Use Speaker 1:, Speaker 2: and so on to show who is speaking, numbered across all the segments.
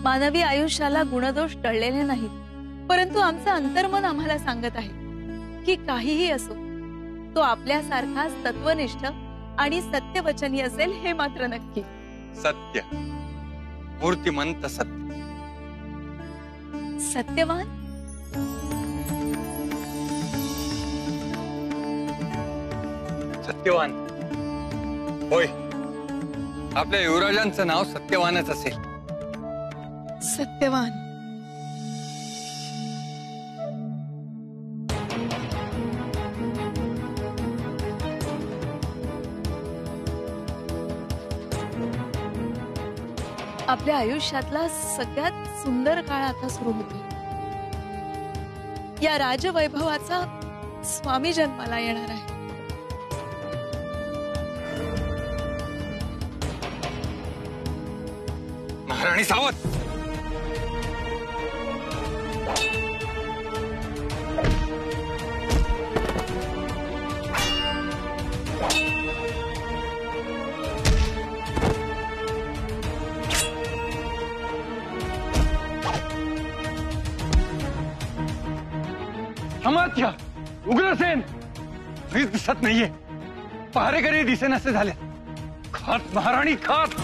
Speaker 1: मानवी आयुष्याला गुणदोष टळलेले नाहीत, परंतु आमचं अंतर्मन आम्हाला सांगत आहे की काहीही असो, तो आपल्यासारखाच तत्वनिष्ठ आणि सत्यवचनी असेल हे मात्र नक्की।
Speaker 2: सत्य, मूर्तिमंत सत्य,
Speaker 1: सत्यवान,
Speaker 2: सत्यवान होय। आपल्या युवराजांचं नाव सत्यवानच असेल।
Speaker 1: सत्यवान, आपल्या आयुष्यातला सगळ्यात सुंदर काळ आता सुरू होतो। या राजवैभवाचा स्वामी जन्माला येणार आहे।
Speaker 2: महाराणी सावत, अमात्य उग्रसेन वीज दिसत नाहीये, पहारेकरी दिसेनासे झाले। खात महाराणी खात।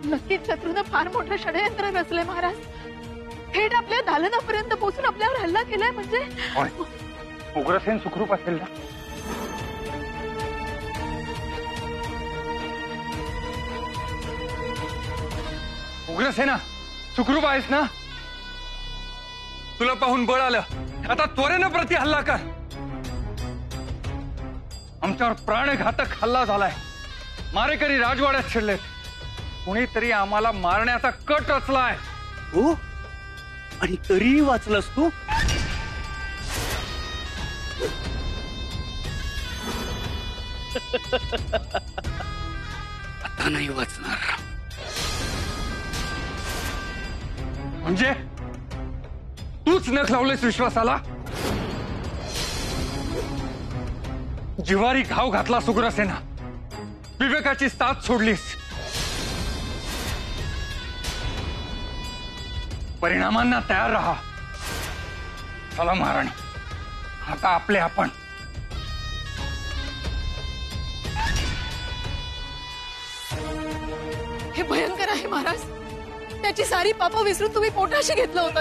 Speaker 1: नक्कीच शत्रूने फार मोठं षडयंत्र रचलंय महाराज। थेट आपल्या दालनापर्यंत पोहोचून आपल्यावर हल्ला केलाय म्हणजे।
Speaker 2: उग्रसेन सुखरूप असेल ना? उग्रसेना सुखरूप आहेस ना? तुला पाहून बळ आलं, आता त्वरेनं प्रति हल्ला कर। आमच्यावर प्राणघातक हल्ला झालाय, मारेकरी राजवाड्यात शिरलेत। कुणीतरी आम्हाला मारण्याचा कट रचलाय।
Speaker 3: हो, आणि तरीही वाचलास तू? आता नाही वाचणार।
Speaker 2: म्हणजे तूच नख लावलेस विश्वासाला? जिवारी घाव घातला उग्रसेना, विवेकाची साथ सोडलीस। परिणामांना तयार रहा। चला महाराणी, आता आपले आपण।
Speaker 1: हे भयंकर आहे महाराज। त्याची सारी पापं विसरून तुम्ही पोटाशी घेतलं होतं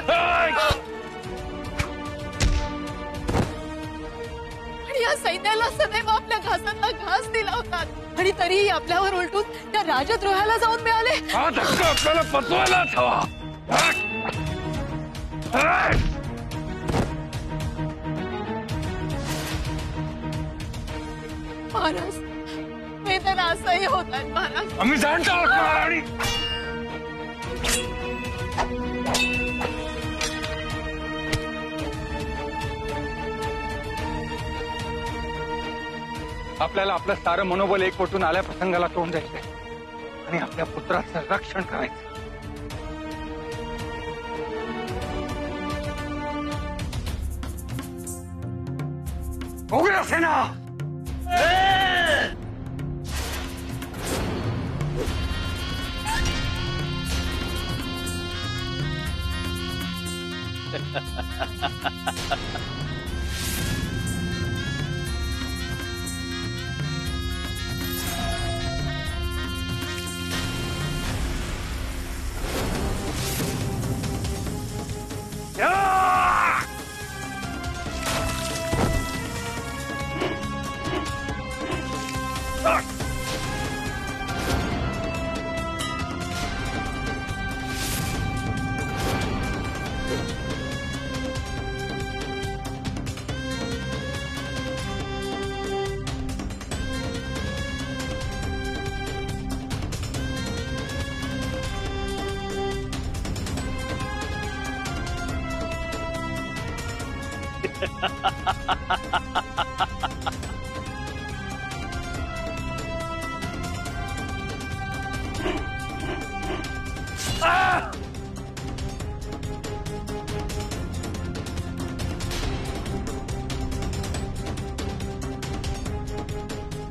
Speaker 1: आणि या सैन्याला सदैव आपल्या घासांना घास दिला होता, आणि तरीही आपल्यावर उलटून त्या राजद्रोहाला जाऊन मिळाले।
Speaker 2: हा धक्का आपल्याला पचवायलाच हवा।
Speaker 1: महाराज, वेदना असह्य होत आहेत महाराज।
Speaker 2: आम्ही जाणतो आहोत महाराणी। आपल्याला आपलं सारं मनोबल एकवटून आल्या प्रसंगाला तोंड द्यायचंय आणि आपल्या पुत्राचं रक्षण करायचं। उग्रसेना,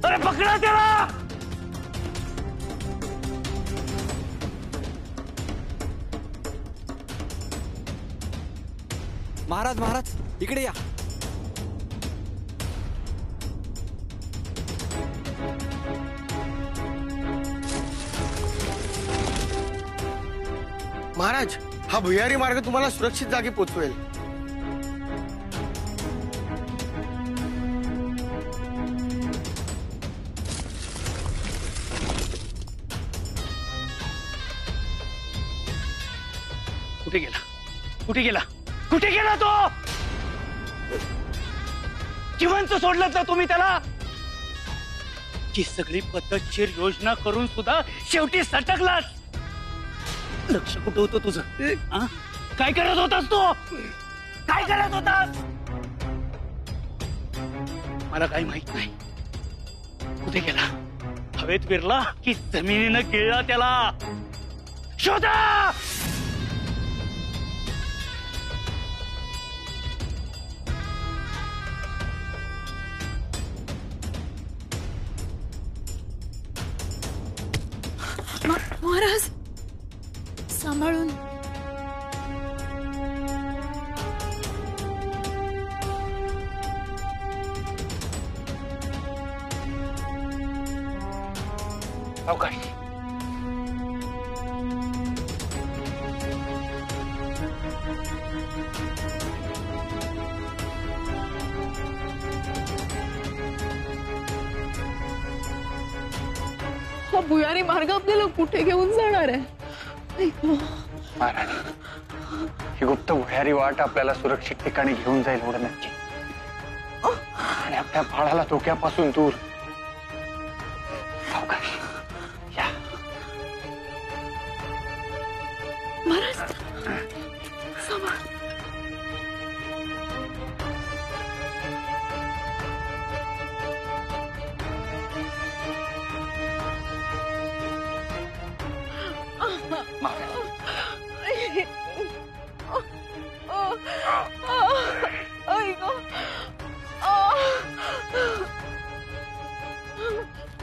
Speaker 3: अरे पकडा त्याला!
Speaker 4: महाराज महाराज इकडे या.
Speaker 5: महाराज, हा भुयारी मार्ग तुम्हाला सुरक्षित जागी पोहोचवेल.
Speaker 3: कुठे गेला कुठे गेला कुठे गेला तो? जिवंत सोडलं ना तुम्ही त्याला? ची सगळी पद्धतशीर योजना करून सुद्धा शेवटी सटकलास. लक्ष कुठं होतं तुझं? आ? काय करत होतास तू? काय करत होतास? मला काही माहित नाही. कुठे गेला? हवेत विरला की जमिनीनं गिळला त्याला? शोधा.
Speaker 1: महाराज सांभाळून.
Speaker 2: अवकाश.
Speaker 1: हा भुयारी मार्ग आपल्याला कुठे घेऊन जाणार आहे?
Speaker 2: महाराणी, ही गुप्त भुयारी वाट आपल्याला सुरक्षित ठिकाणी घेऊन जाईल एवढं नक्की. आणि आपल्या बाळाला धोक्यापासून दूर. अवकाश या.
Speaker 1: महाराज सांभाळ.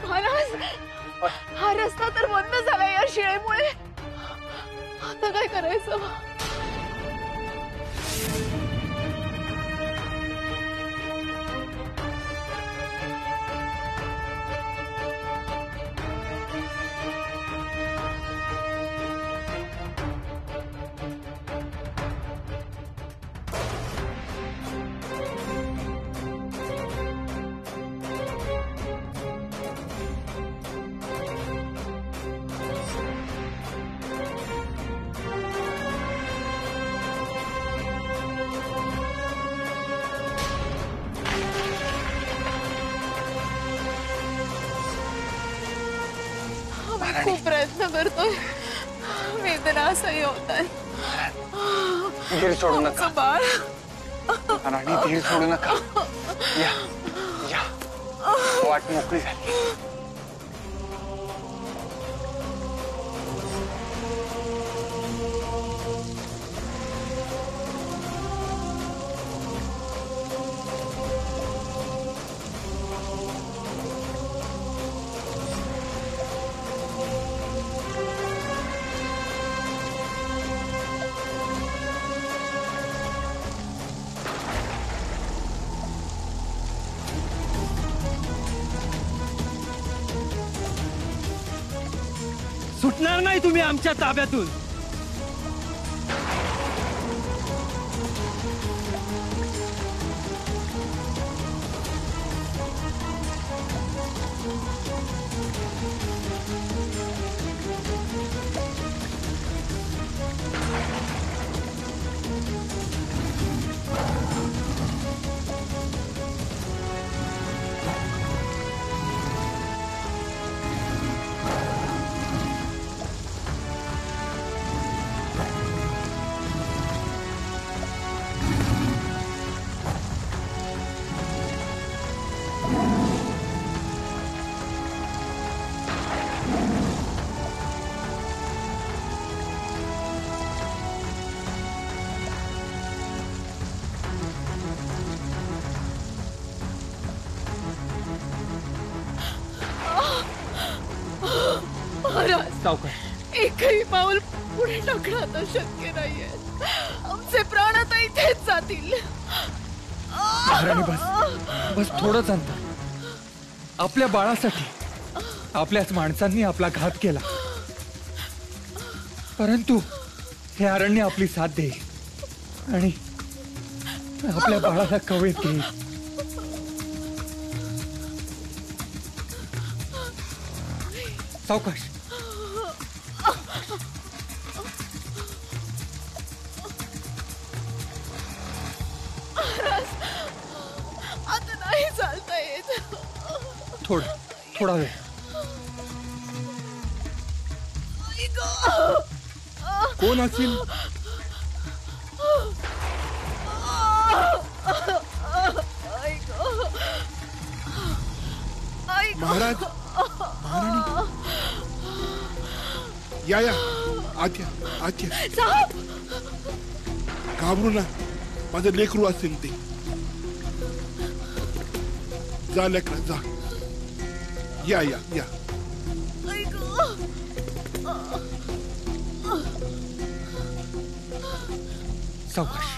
Speaker 1: महाराज, हा रस्ता तर बंद झाला या शिळेमुळे. आता काय करायचं? खूप प्रयत्न करतोय. वेदना असह्य होत आहे.
Speaker 2: धीर सोडू नका
Speaker 1: बाळ.
Speaker 2: राणी, धीर सोडू नका. या या. वाट मोकळी झाली.
Speaker 4: सुटणार नाही तुम्ही आमच्या ताब्यातून.
Speaker 1: एकही पाऊल पुढे टाकणं आता शक्य नाहीये. आमचे प्राण आता इथेच जातील.
Speaker 2: महाराणी बस थोडंच अंतर. आपल्या बाळासाठी आपल्याच माणसांनी आपला घात केला, परंतु हे अरण्य आपली साथ देईल आणि आपल्या बाळाला कवेत घेईल. सावकाश.
Speaker 1: आता नाही चालता येत.
Speaker 2: थोडा वेळ.
Speaker 5: कोण असेल? महाराज, महाराणी, या या, आत या, आत या. घाबरू ना, माझं लेकरू असेल ते. जा लेकरा जा. या या या.
Speaker 2: सावकाश.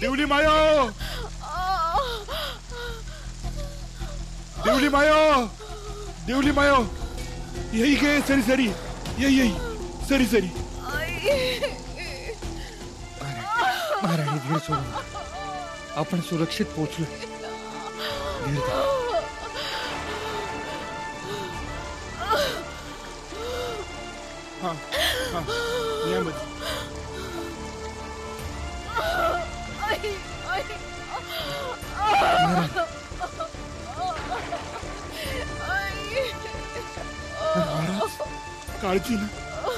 Speaker 5: देवली मायो, देवली मायो, देवली मायो, यही गे. सरी सरी, यही सरी सरी.
Speaker 2: महाराणी धीर सोडून. आपण सुरक्षित पोहोचलो. धीर धरा.
Speaker 5: हा हा, यामध्ये. महाराज, काळजी ना.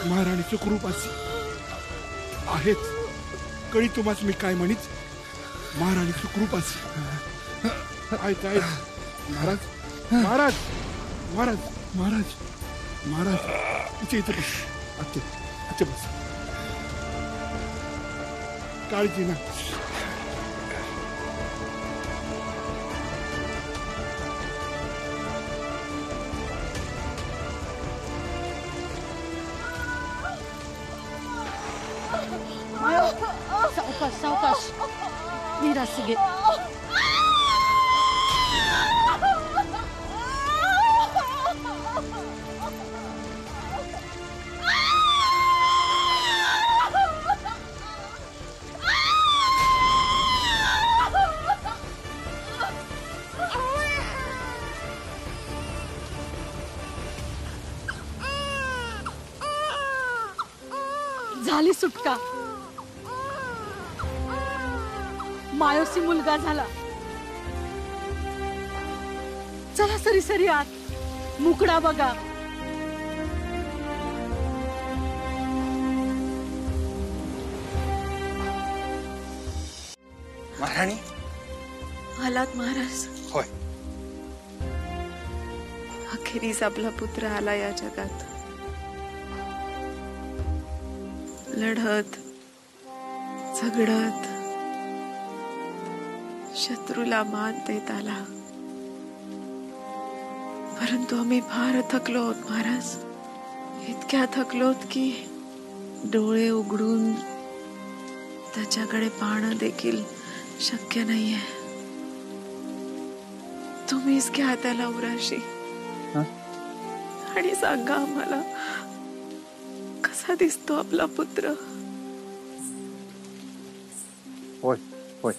Speaker 5: महाराणी सुखरूपासी आहेच. कळी तुम्हाच मी काय म्हणीच. महाराणी सुखरूपासी आहेत आहेत. महाराज, महाराज, महाराज, महाराज, महाराज, इथे इथे बस. आते आते बस. काळजी ना.
Speaker 6: सावकाश सावकाश. निराश घे. झाली सुटका. मायोसी मुलगा झाला. चला सरी सरी आत. मुकडा बघा.
Speaker 2: महाराणी.
Speaker 1: आलात महाराज.
Speaker 2: होय.
Speaker 1: अखेरीस आपला पुत्र आला या जगात. लढत, झगडत, शत्रूला मात देत आला. परंतु आम्ही फार थकलो आहोत महाराज. इतक्या थकलोत की डोळे उघडून त्याच्याकडे पाहणं देखील शक्य नाहीये. तुम्हीच घ्या त्याला उराशी आणि सांगा आम्हाला कसा दिसतो आपला पुत्र.
Speaker 2: होय होय.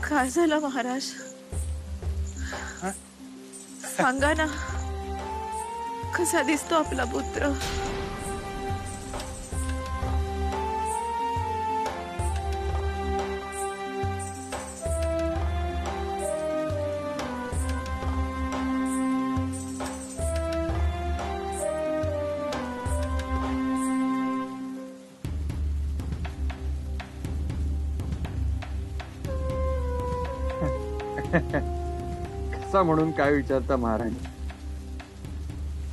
Speaker 1: काय झालं महाराज? सांगा ना, कसा दिसतो आपला पुत्र.
Speaker 2: कसा म्हणून काय विचारता महाराणी.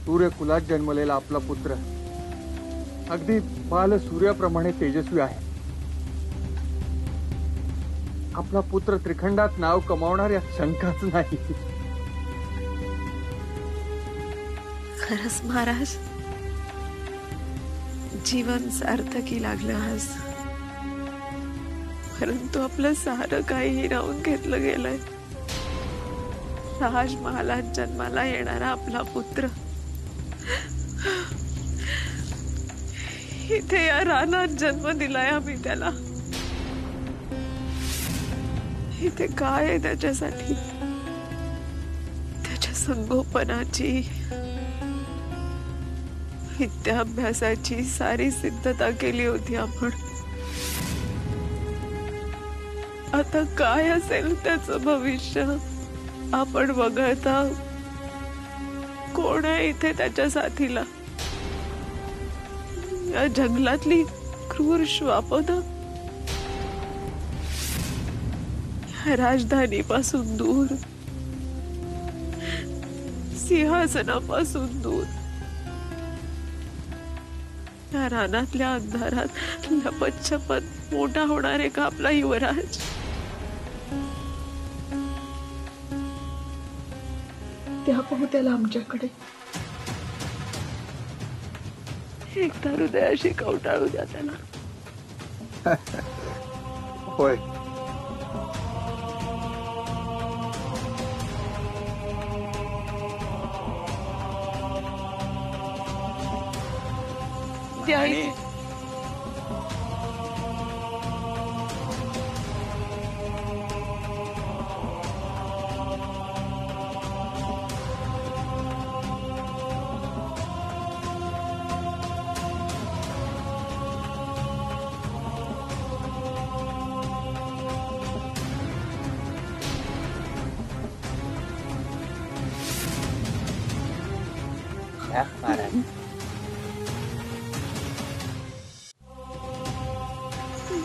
Speaker 2: सूर्यकुलात जन्मलेला आपला पुत्र अगदी बाल सूर्याप्रमाणे तेजस्वी आहे. आपला पुत्र त्रिखंडात नाव कमावणार यात शंकाच नाही.
Speaker 7: खरंच महाराज, जीवन सार्थकी लागलं आज. परंतु आपलं सारं काही राहून घेतलं गेलंय. राजमहालात जन्माला येणारा आपला पुत्र इथे या रानात जन्म दिलाय आम्ही त्याला. इथे काय आहे त्याच्यासाठी? त्याच्या संगोपनाची, विद्याभ्यासाची सारी सिद्धता केली होती आपण. आता काय असेल त्याचं भविष्य आपण वगळता कोण आहे इथे त्याच्या साथीला? या जंगलातली क्रूर श्वापद, राजधानीपासून दूर, सिंहासनापासून दूर, या रानातल्या अंधारात लपत मोठा होणार आहे का आपला युवराज? त्या पाहू त्याला आमच्याकडे. एकदा हृदयाशी कवटाळू द्या त्याला.
Speaker 2: होय.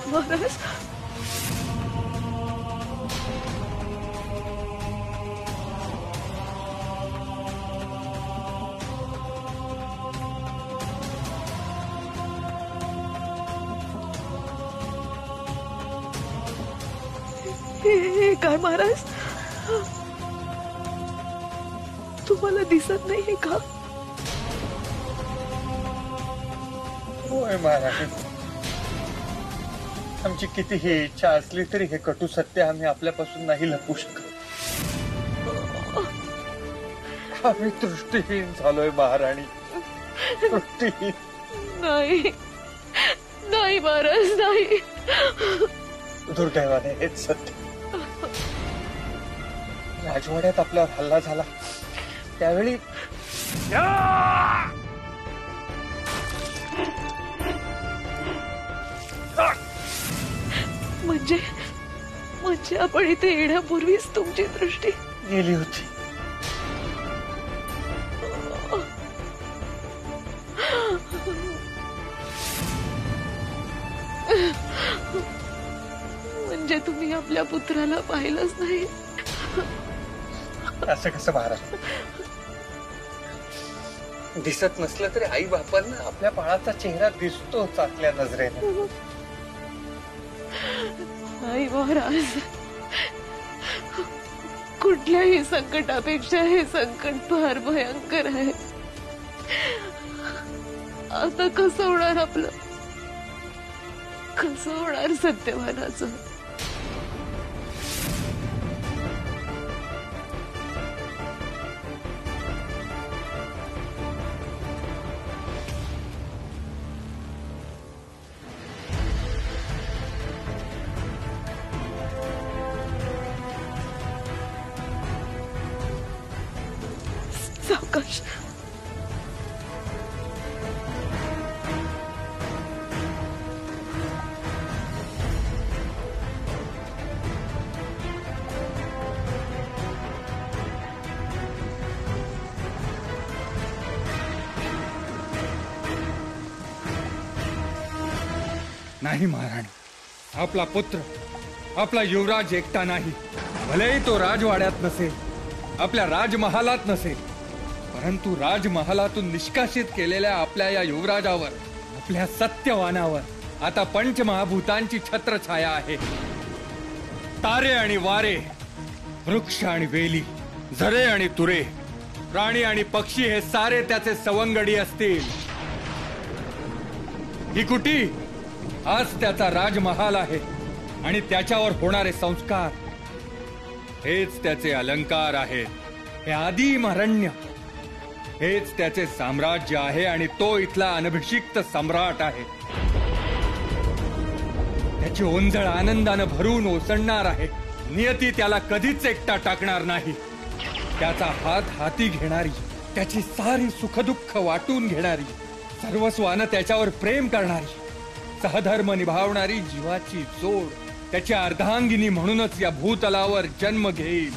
Speaker 7: महाराज, हे काय महाराज? तुम्हाला दिसत नाही का?
Speaker 8: होय महाराज, आमची कितीही इच्छा असली तरी हे कटू सत्य आम्ही आपल्यापासून नाही लपवू शकत. आम्ही दृष्टीहीन झालोय महाराणी, दृष्टीहीन.
Speaker 7: नाही नाही महाराज, नाही.
Speaker 8: दुर्दैवाने हेच सत्य. राजवाड्यात आपल्यावर हल्ला झाला त्यावेळी
Speaker 7: म्हणजे आपण इथे येण्यापूर्वीच तुमची दृष्टी
Speaker 8: गेली होती.
Speaker 7: म्हणजे तुम्ही आपल्या पुत्राला पाहिलंच नाही?
Speaker 8: असं कसं महाराज? दिसत नसलं तरी आई बापांना आपल्या बाळाचा चेहरा दिसतोच आपल्या नजरेने.
Speaker 7: आई महाराज, कुठल्याही संकटापेक्षा हे संकट फार भयंकर आहे. आता कसं होणार आपलं? कसं होणार सत्यवानाचं? सावकाश.
Speaker 2: नाही महाराणी, आपला पुत्र, आपला युवराज एकटा नाही. भलेही तो राजवाड्यात नसेल, आपल्या राजमहालात नसेल, परंतु राजमहालातून निष्कासित केलेल्या आपल्या या युवराजावर, आपल्या सत्यवानावर आता पंचमहाभूतांची छत्रछाया आहे. तारे आणि वारे, वृक्ष आणि वेली, झरे आणि तुरे, प्राणी आणि पक्षी हे सारे त्याचे सवंगडी असतील. ही कुटी हाच त्याचा राजमहाल आहे आणि त्याच्यावर होणारे संस्कार हेच त्याचे अलंकार आहेत. हे आदिम अरण्य हेच त्याचे साम्राज्य आहे आणि तो इथला अनभिषिक्त सम्राट आहे. त्याची ओंजळ आनंदानं भरून ओसंडणार आहे. नियती त्याला कधीच एकटा टाकणार नाही. त्याचा हात हाती घेणारी, त्याची सारी सुखदुःख वाटून घेणारी, सर्वस्वानं त्याच्यावर प्रेम करणारी, सहधर्म निभावणारी जीवाची जोड त्याची अर्धांगिनी म्हणूनच या भूतलावर जन्म घेईल.